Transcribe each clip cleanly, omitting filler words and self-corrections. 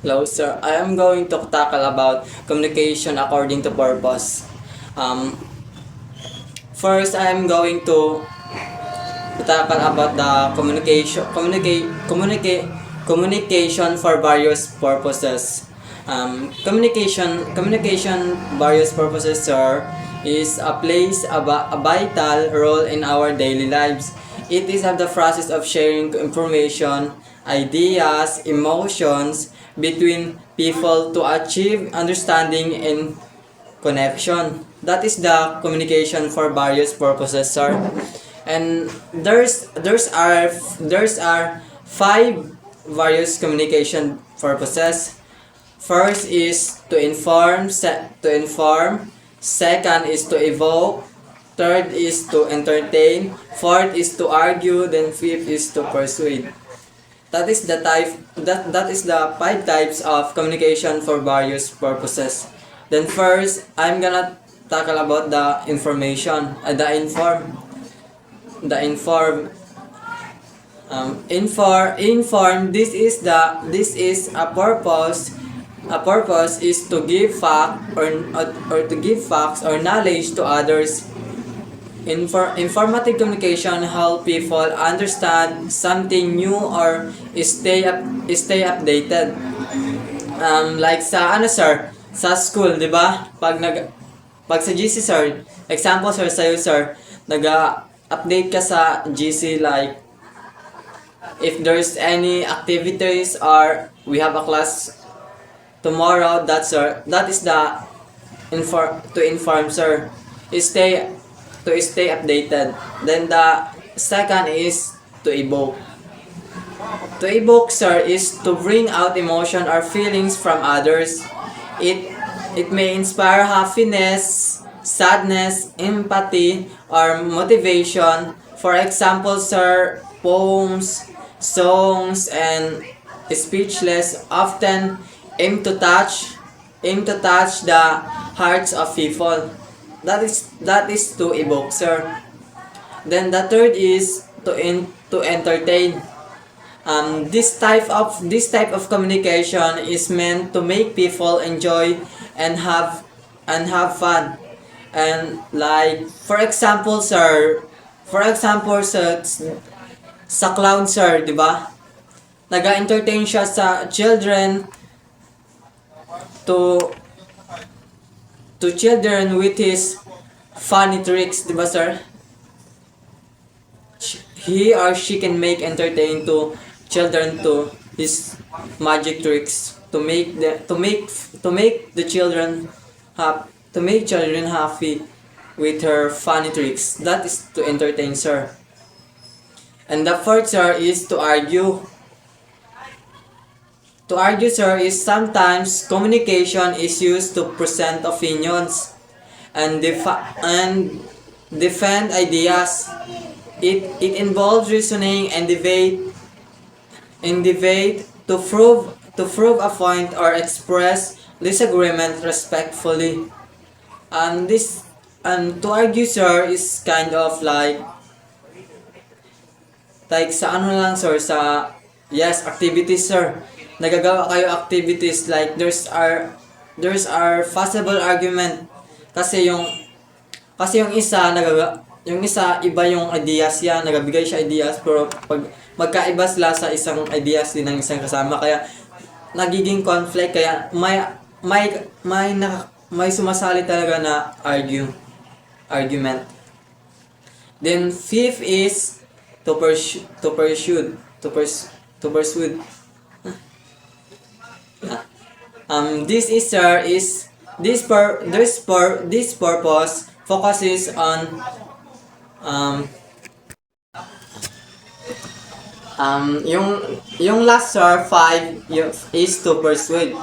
Hello, sir. I am going to tackle about communication according to purpose. Um, First, I am going to tackle about the communication for various purposes. Communication various purposes, sir, is plays a vital role in our daily lives. It is of the process of sharing information, ideas, emotions between people to achieve understanding and connection. That is the communication for various purposes, sir. And there's are five various communication purposes. First is to inform, second is to evoke, third is to entertain, fourth is to argue, then fifth is to persuade. That is the five types of communication for various purposes. Then first, I'm gonna tackle about the information, the inform inform. This is a purpose is to give or to give facts or knowledge to others. Informative communication help people understand something new or stay updated. Like sa ano, sir, sa school, 'di ba? Pag sa GC, sir, example, sir, sa'yo, sir, nag-update ka sa GC, like if there's any activities or we have a class tomorrow, that is the inform, sir. Stay stay updated. Then the second is to evoke. To evoke, sir, is to bring out emotion or feelings from others. It may inspire happiness, sadness, empathy, or motivation. For example, sir, poems, songs, and speechless often aim to touch the hearts of people. That is to evoke, sir. Then the third is to entertain. This type of communication is meant to make people enjoy and have fun. And like for example, sir, sa clown, sir, 'di ba? Naga-entertain siya sa children to children with his funny tricks, 'di ba, sir? He or she can make entertain to children to his magic tricks to make the children happy with her funny tricks. That is to entertain, sir. And the fourth, sir, is to argue. To argue, sir, is sometimes communication is used to present opinions and defend ideas. It involves reasoning and debate to prove a point or express disagreement respectfully. And to argue, sir, is kind of like sa ano lang, sir, sa yes, activities, sir. Nagagawa kayo activities like there's our possible argument kasi yung isa iba yung ideas niya, nagabigay siya ideas, pero pag magkaiba sila sa isang ideas din ng isang kasama, kaya nagiging conflict, kaya may sumasali talaga na argument. Then fifth is to persuade. This is, sir, is this purpose focuses on yung last, sir, five is to persuade.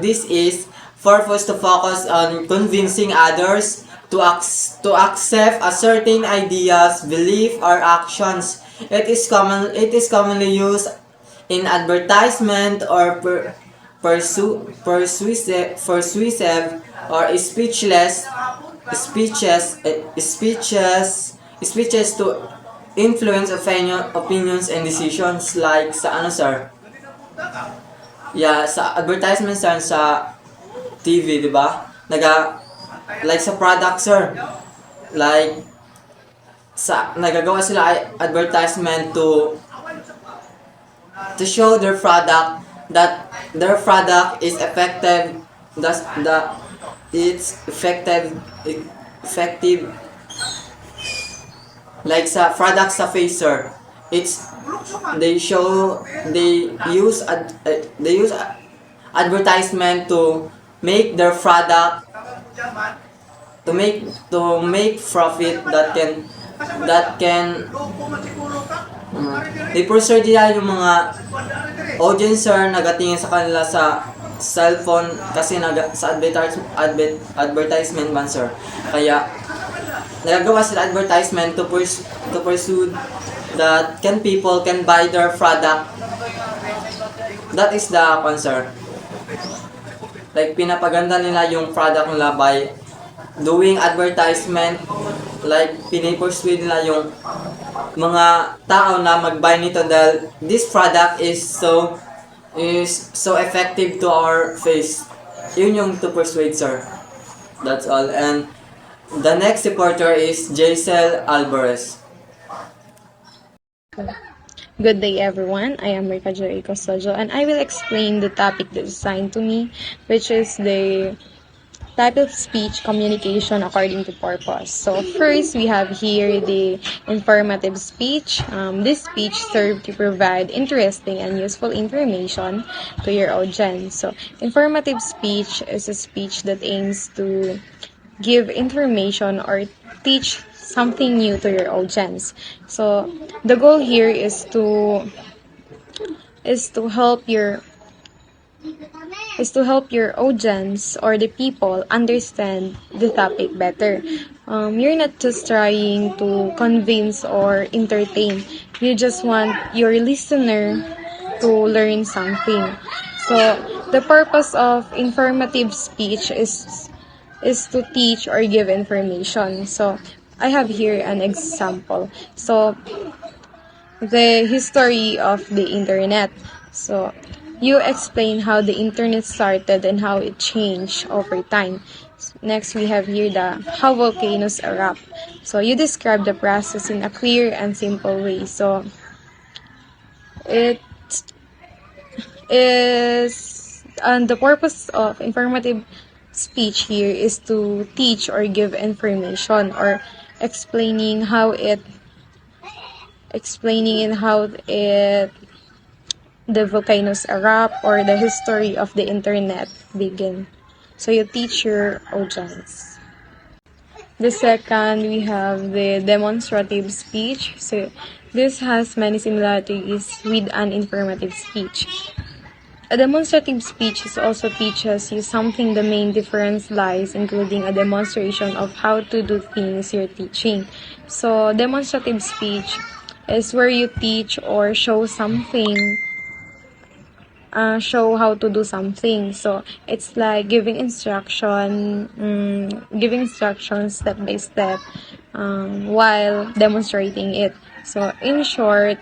This is purpose to focus on convincing others to accept a certain ideas, belief, or actions. It is commonly used in advertisement or persuasive or speeches to influence opinions and decisions like sa ano sir? Yeah, sa advertisement sir sa TV, di ba? Like sa product sir. Like nagagawa sila advertisement to show their product that their product is effective, thus it's effective like sa product sa Facer. It's they use advertisement to make their product to make profit that can i-pursue nila yung mga audience sir nagatingin sa kanila sa cellphone kasi sa advertisement man sir. Kaya nagagawa sila advertisement to pursue that people can buy their product. That is the concern. Like pinapaganda nila yung product nila by doing advertisement, like pinipursue nila yung mga tao na mag-buy nito dahil this product is so effective to our face. Yun yung to persuade sir. That's all. And the next reporter is Jaisel Alvarez. Good day, everyone. I am Rika Joy Costodio, and I will explain the topic that is assigned to me, which is the type of speech communication according to purpose. So first, we have here the informative speech. This speech serves to provide interesting and useful information to your audience. So informative speech is a speech that aims to give information or teach something new to your audience. So the goal here is to help your audience or the people understand the topic better. You're not just trying to convince or entertain. You just want your listener to learn something. So the purpose of informative speech is to teach or give information. So I have here an example. So the history of the internet. So you explain how the internet started and how it changed over time. Next, we have here how volcanoes erupt. So you describe the process in a clear and simple way. So it is, and the purpose of informative speech here is to teach or give information or explaining how the volcanoes erupt or the history of the internet begin. So you teach your audience. The second, we have the demonstrative speech. So this has many similarities with an informative speech. A demonstrative speech also teaches you something. The main difference lies including a demonstration of how to do things you're teaching. So demonstrative speech is where you teach or show something, show how to do something. So it's like giving instructions step by step while demonstrating it. So in short,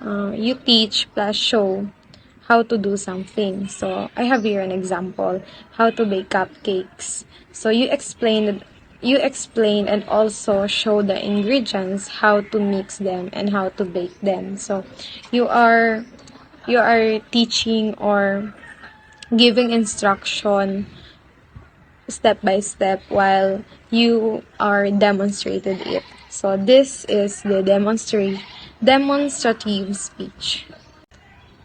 you teach plus show how to do something. So I have here an example, how to bake cupcakes. So you explain and also show the ingredients, how to mix them and how to bake them. So you are teaching or giving instruction step by step while you are demonstrated it. So this is the demonstrative speech.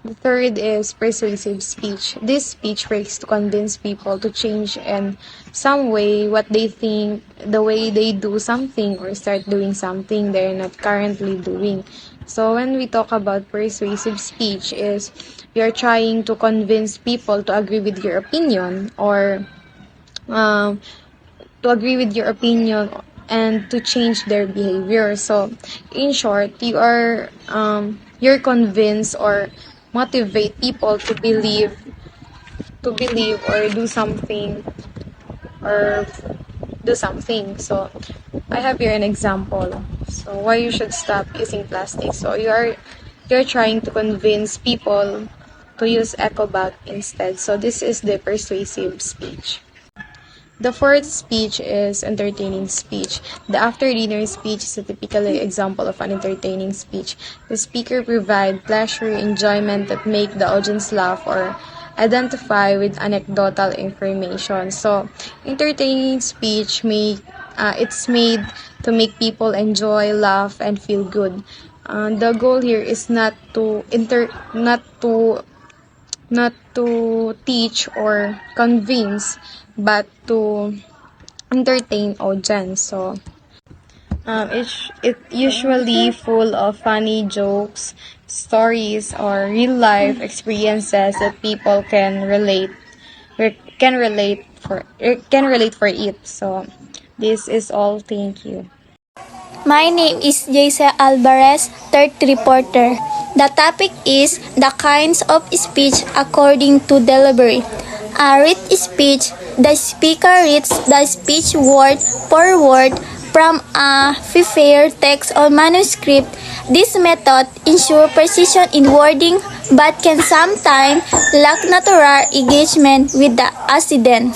The third is persuasive speech. This speech works to convince people to change in some way what they think, the way they do something or start doing something they're not currently doing. So when we talk about persuasive speech is you're trying to convince people to agree with your opinion or and to change their behavior. So in short, you're convinced or motivate people to believe or do something. So I have here an example. So why you should stop using plastic? So you're trying to convince people to use eco bag instead. So this is the persuasive speech. The fourth speech is entertaining speech. The after dinner speech is a typical example of an entertaining speech. The speaker provide pleasure, enjoyment that make the audience laugh or identify with anecdotal information. So, entertaining speech it's made to make people enjoy, laugh, and feel good. The goal here is not to teach or convince, but to entertain audience. So it usually full of funny jokes, stories, or real life experiences that people can relate for it. So this is all. Thank you. My name is Jayce Alvarez, third reporter. The topic is the kinds of speech according to delivery. A read speech, the speaker reads the speech word for word from a prepared text or manuscript. This method ensures precision in wording but can sometimes lack natural engagement with the accident.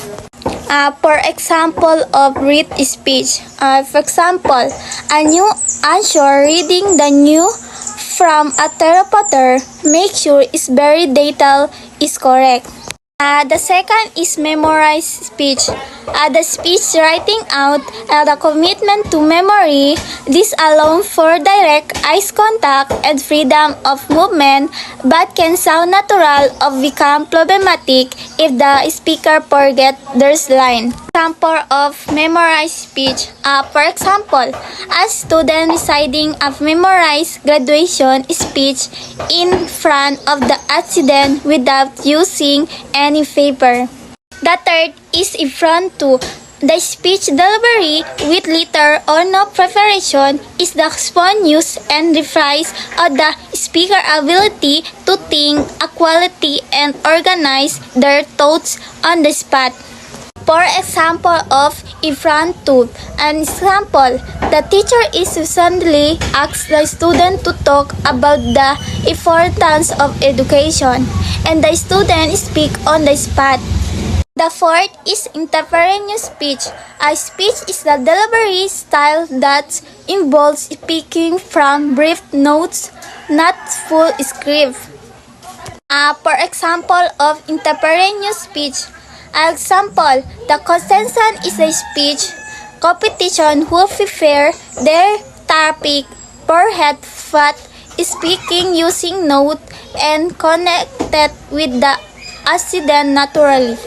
For example of read speech. For example, a new answer reading the new from a teleprompter make sure it's very detailed is correct. The second is memorized speech. The speech writing out the commitment to memory. This allows for direct eye contact and freedom of movement, but can sound natural or become problematic if the speaker forget their line. Example of memorized speech. For example, a student reciting a memorized graduation speech in front of the accident without using any paper. The third is impromptu. The speech delivery with little or no preparation is the spontaneous and reprise of the speaker's ability to think, quality, and organize their thoughts on the spot. For example of impromptu, an example, the teacher is suddenly asks the student to talk about the importance of education, and the student speaks on the spot. The fourth is contemporaneous speech. A speech is the delivery style that involves speaking from brief notes, not full script. For example of contemporaneous speech. Example, the contestant is a speech competition who prepare their topic forehead flat, speaking using note and connected with the accident naturally.